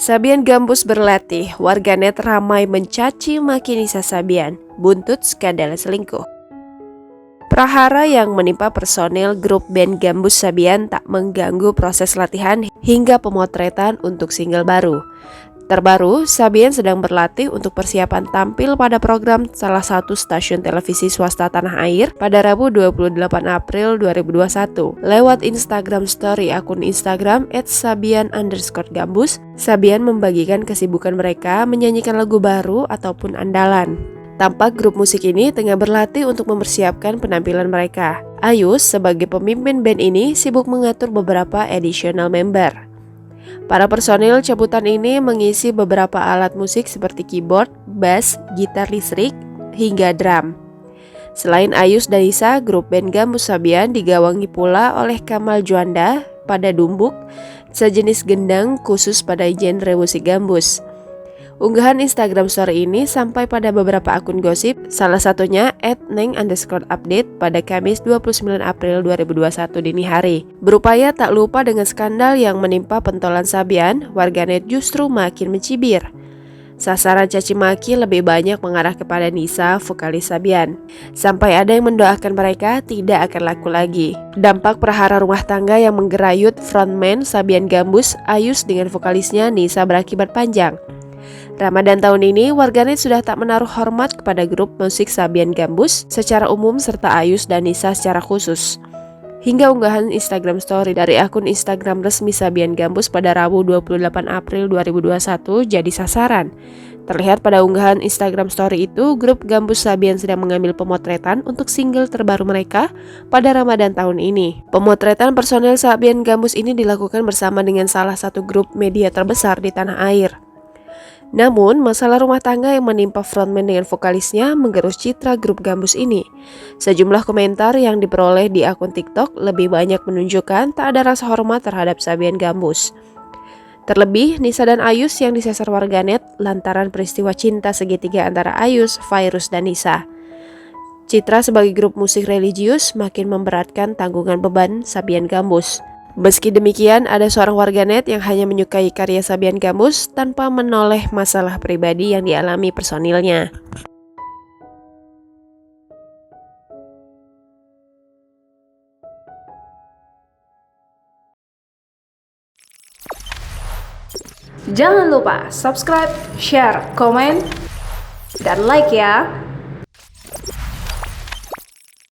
Sabian Gambus berlatih, warganet ramai mencaci maki Nisa Sabian, buntut skandal selingkuh. Prahara yang menimpa personil grup band Gambus Sabian tak mengganggu proses latihan hingga pemotretan untuk single baru. Terbaru, Sabian sedang berlatih untuk persiapan tampil pada program salah satu stasiun televisi swasta tanah air pada Rabu 28 April 2021. Lewat Instagram Story akun Instagram @sabian_gambus, Sabian membagikan kesibukan mereka menyanyikan lagu baru ataupun andalan. Tampak grup musik ini tengah berlatih untuk mempersiapkan penampilan mereka. Ayus sebagai pemimpin band ini sibuk mengatur beberapa additional member. Para personil cabutan ini mengisi beberapa alat musik seperti keyboard, bass, gitar listrik, hingga drum. Selain Ayus dan Nisa, grup band Gambus Sabian digawangi pula oleh Kamal Juanda pada dumbuk, sejenis gendang khusus pada genre musik gambus. Unggahan Instagram Story ini sampai pada beberapa akun gosip, salah satunya @neng_update pada Kamis 29 April 2021 dini hari. Berupaya tak lupa dengan skandal yang menimpa pentolan Sabian, warganet justru makin mencibir. Sasaran caci maki lebih banyak mengarah kepada Nisa, vokalis Sabian. Sampai ada yang mendoakan mereka tidak akan laku lagi. Dampak prahara rumah tangga yang menggerayut frontman Sabian Gambus, Ayus dengan vokalisnya Nisa berakibat panjang. Ramadan tahun ini, warganet sudah tak menaruh hormat kepada grup musik Sabian Gambus secara umum serta Ayus dan Nisa secara khusus. Hingga unggahan Instagram Story dari akun Instagram resmi Sabian Gambus pada Rabu 28 April 2021 jadi sasaran. Terlihat pada unggahan Instagram Story itu, grup Gambus Sabian sedang mengambil pemotretan untuk single terbaru mereka pada Ramadan tahun ini. Pemotretan personel Sabian Gambus ini dilakukan bersama dengan salah satu grup media terbesar di tanah air. Namun, masalah rumah tangga yang menimpa frontman dengan vokalisnya menggerus citra grup Gambus ini. Sejumlah komentar yang diperoleh di akun TikTok lebih banyak menunjukkan tak ada rasa hormat terhadap Sabian Gambus. Terlebih, Nisa dan Ayus yang disasar warganet lantaran peristiwa cinta segitiga antara Ayus, Virus, dan Nisa. Citra sebagai grup musik religius makin memberatkan tanggungan beban Sabian Gambus. Meski demikian, ada seorang warganet yang hanya menyukai karya Sabian Gambus tanpa menoleh masalah pribadi yang dialami personilnya. Jangan lupa subscribe, share, komen, dan like ya!